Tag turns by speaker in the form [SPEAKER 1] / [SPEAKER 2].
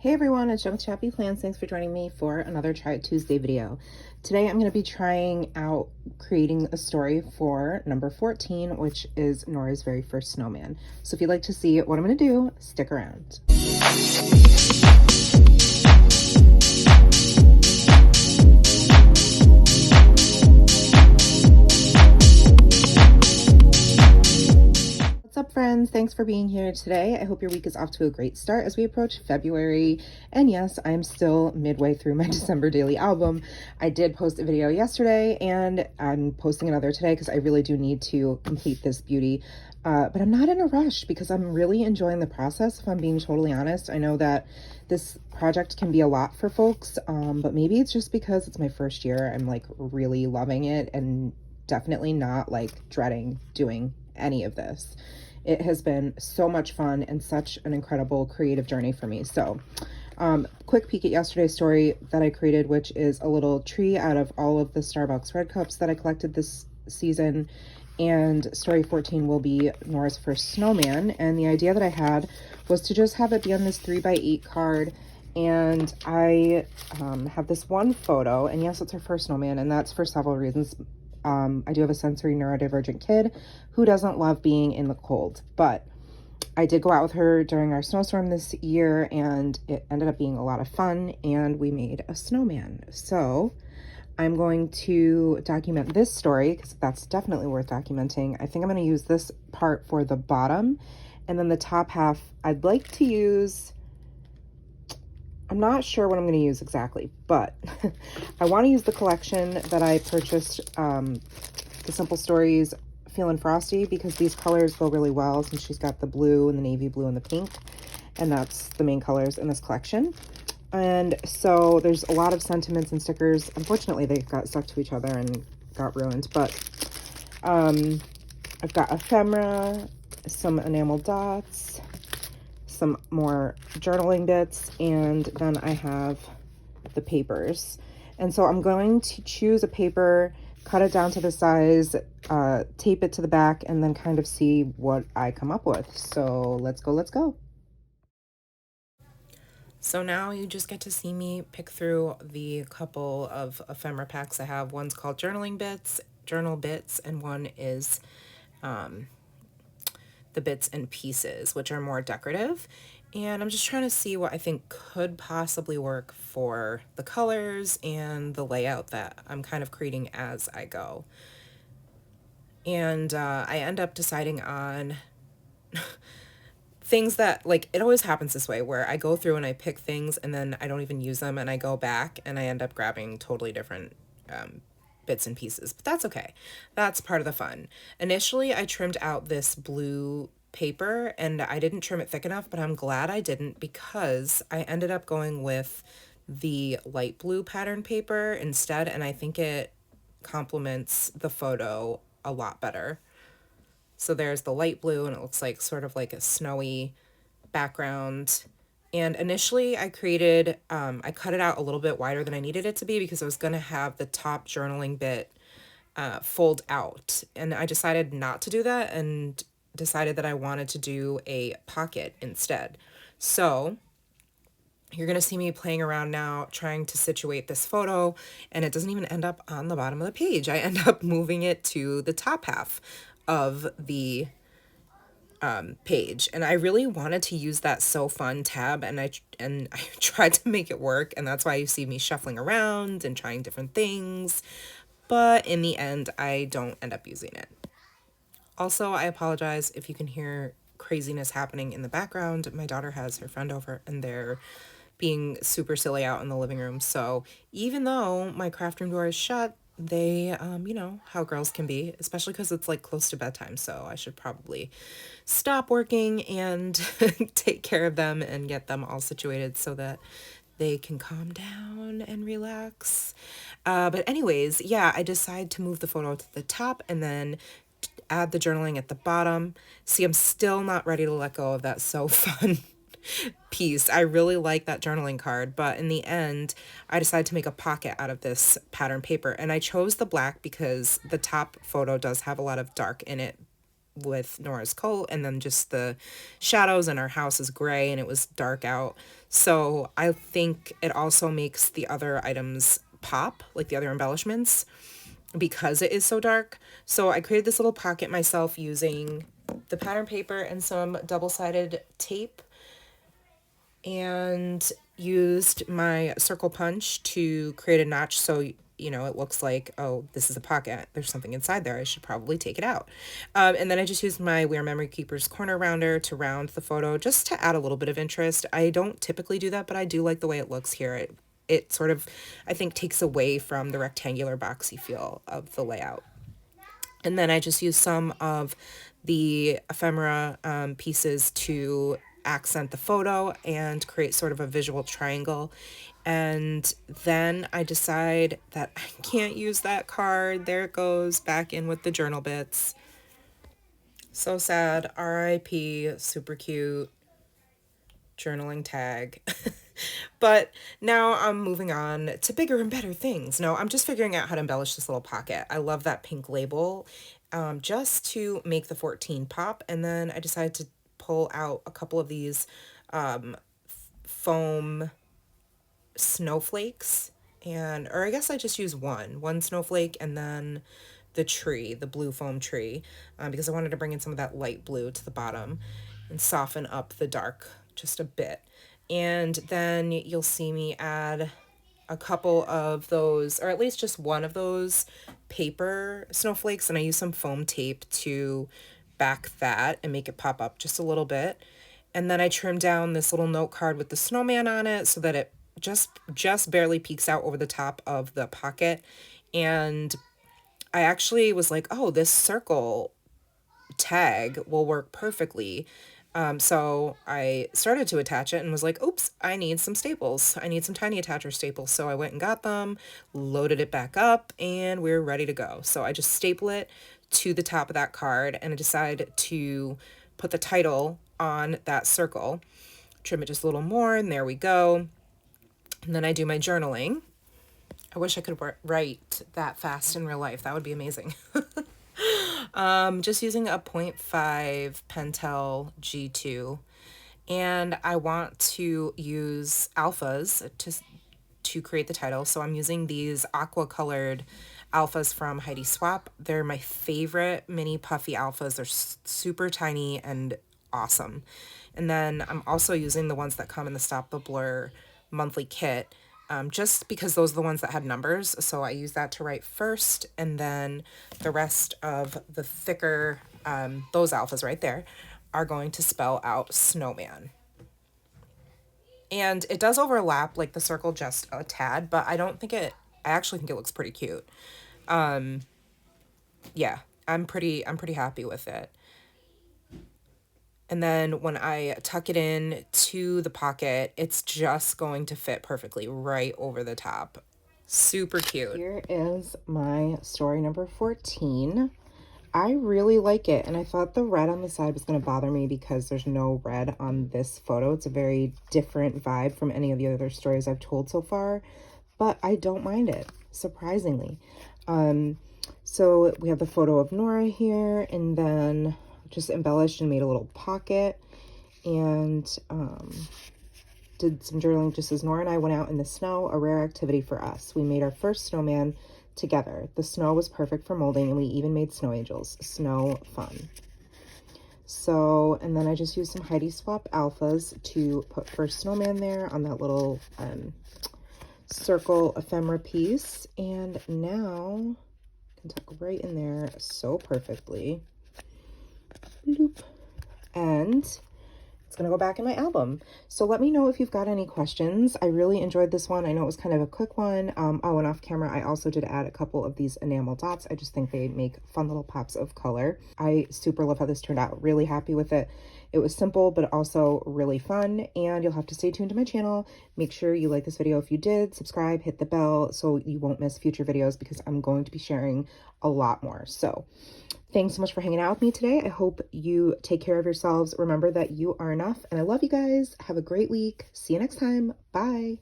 [SPEAKER 1] Hey everyone, it's Jen with ChappyPlans. Thanks for joining me for another Try It Tuesday video. Today I'm going to be trying out creating a story for number 14, which is Nora's very first snowman. So if you'd like to see what I'm going to do, stick around. What's up, friends? Thanks for being here today. I hope your week is off to a great start as we approach February. And yes, I'm still midway through my December daily album. I did post a video yesterday and I'm posting another today because I really do need to complete this beauty. But I'm not in a rush because I'm really enjoying the process, if I'm being totally honest. I know that this project can be a lot for folks, but maybe it's just because it's my first year. I'm like really loving it and definitely not like dreading doing any of this. It has been so much fun and such an incredible creative journey for me. So quick peek at yesterday's story that I created, which is a little tree out of all of the Starbucks red cups that I collected this season. And story 14 will be Nora's first snowman. And the idea that I had was to just have it be on this 3x8 card. And I have this one photo, and yes, it's her first snowman, and that's for several reasons. I do have a sensory neurodivergent kid who doesn't love being in the cold, but I did go out with her during our snowstorm this year and it ended up being a lot of fun and we made a snowman. So I'm going to document this story because that's definitely worth documenting. I think I'm going to use this part for the bottom, and then the top half I'd like to use, I'm not sure what I'm going to use exactly, but I want to use the collection that I purchased, the Simple Stories Feelin' Frosty, because these colors go really well since she's got the blue and the navy blue and the pink, and that's the main colors in this collection. And so there's a lot of sentiments and stickers. Unfortunately, they got stuck to each other and got ruined, but I've got ephemera, some enamel dots, some more journaling bits, and then I have the papers. And so I'm going to choose a paper, cut it down to the size, tape it to the back, and then kind of see what I come up with. So let's go. So now you just get to see me pick through the couple of ephemera packs I have. One's called journal bits, and one is the bits and pieces, which are more decorative. And I'm just trying to see what I think could possibly work for the colors and the layout that I'm kind of creating as I go. And I end up deciding on things that, like, it always happens this way where I go through and I pick things and then I don't even use them and I go back and I end up grabbing totally different bits and pieces, but that's okay. That's part of the fun. Initially, I trimmed out this blue paper and I didn't trim it thick enough, but I'm glad I didn't because I ended up going with the light blue pattern paper instead, and I think it complements the photo a lot better. So there's the light blue and it looks like sort of like a snowy background. And initially I created, I cut it out a little bit wider than I needed it to be because I was going to have the top journaling bit fold out. And I decided not to do that and decided that I wanted to do a pocket instead. So you're going to see me playing around now, trying to situate this photo, and it doesn't even end up on the bottom of the page. I end up moving it to the top half of the page, and I really wanted to use that So Fun tab, and I tried to make it work, and that's why you see me shuffling around and trying different things, but in the end I don't end up using it. Also, I apologize if you can hear craziness happening in the background. My daughter has her friend over and they're being super silly out in the living room, so even though my craft room door is shut, they you know how girls can be, especially because it's like close to bedtime, so I should probably stop working and take care of them and get them all situated so that they can calm down and relax. But anyways, yeah, I decide to move the photo to the top and then add the journaling at the bottom. See, I'm still not ready to let go of that So Fun piece. I really like that journaling card, but in the end I decided to make a pocket out of this pattern paper, and I chose the black because the top photo does have a lot of dark in it with Nora's coat, and then just the shadows, and our house is gray and it was dark out. So I think it also makes the other items pop, like the other embellishments, because it is so dark. So I created this little pocket myself using the pattern paper and some double-sided tape, and used my circle punch to create a notch so you know it looks like, oh, this is a pocket, there's something inside there, I should probably take it out. And then I just used my We Are Memory Keepers corner rounder to round the photo, just to add a little bit of interest. I don't typically do that, but I do like the way it looks here. It sort of, I think, takes away from the rectangular boxy feel of the layout. And then I just used some of the ephemera pieces to accent the photo and create sort of a visual triangle. And then I decide that I can't use that card. There it goes, back in with the journal bits. So sad. RIP, super cute journaling tag. But now I'm moving on to bigger and better things. No, I'm just figuring out how to embellish this little pocket. I love that pink label, just to make the 14 pop. And then I decided to pull out a couple of these foam snowflakes, or I guess I just use one snowflake, and then the blue foam tree, because I wanted to bring in some of that light blue to the bottom and soften up the dark just a bit. And then you'll see me add a couple of those, or at least just one of those paper snowflakes, and I use some foam tape to back that and make it pop up just a little bit. And then I trim down this little note card with the snowman on it so that it just barely peeks out over the top of the pocket. And I actually was like, oh, this circle tag will work perfectly. So I started to attach it and was like, oops, I need some staples. I need some tiny attacher staples. So I went and got them, loaded it back up, and we're ready to go. So I just staple it to the top of that card, and I decided to put the title on that circle, trim it just a little more, and there we go. And then I do my journaling. I wish I could write that fast in real life. That would be amazing. Just using a 0.5 Pentel G2, and I want to use alphas to create the title. So I'm using these aqua colored alphas from Heidi Swap. They're my favorite mini puffy alphas. They're super tiny and awesome. And then I'm also using the ones that come in the Stop the Blur monthly kit, just because those are the ones that had numbers. So I use that to write first, and then the rest of the thicker, those alphas right there, are going to spell out Snowman. And it does overlap like the circle just a tad, but I actually think it looks pretty cute. Yeah, I'm pretty happy with it. And then when I tuck it in to the pocket, it's just going to fit perfectly right over the top. Super cute. Here is my story number 14. I really like it, and I thought the red on the side was going to bother me because there's no red on this photo. It's a very different vibe from any of the other stories I've told so far, but I don't mind it, surprisingly. So we have the photo of Norah here, and then just embellished and made a little pocket, and did some journaling just as Norah and I went out in the snow, a rare activity for us. We made our first snowman together. The snow was perfect for molding, and we even made snow angels. Snow fun. So, and then I just used some Heidi Swap alphas to put first snowman there on that little circle ephemera piece, and now I can tuck right in there so perfectly. Bloop. And it's going to go back in my album. So let me know if you've got any questions. I really enjoyed this one. I know it was kind of a quick one. Oh, and off camera, I also did add a couple of these enamel dots. I just think they make fun little pops of color. I super love how this turned out. Really happy with it. It was simple, but also really fun. And you'll have to stay tuned to my channel. Make sure you like this video if you did. Subscribe, hit the bell so you won't miss future videos, because I'm going to be sharing a lot more. So thanks so much for hanging out with me today. I hope you take care of yourselves. Remember that you are enough, and I love you guys. Have a great week. See you next time. Bye.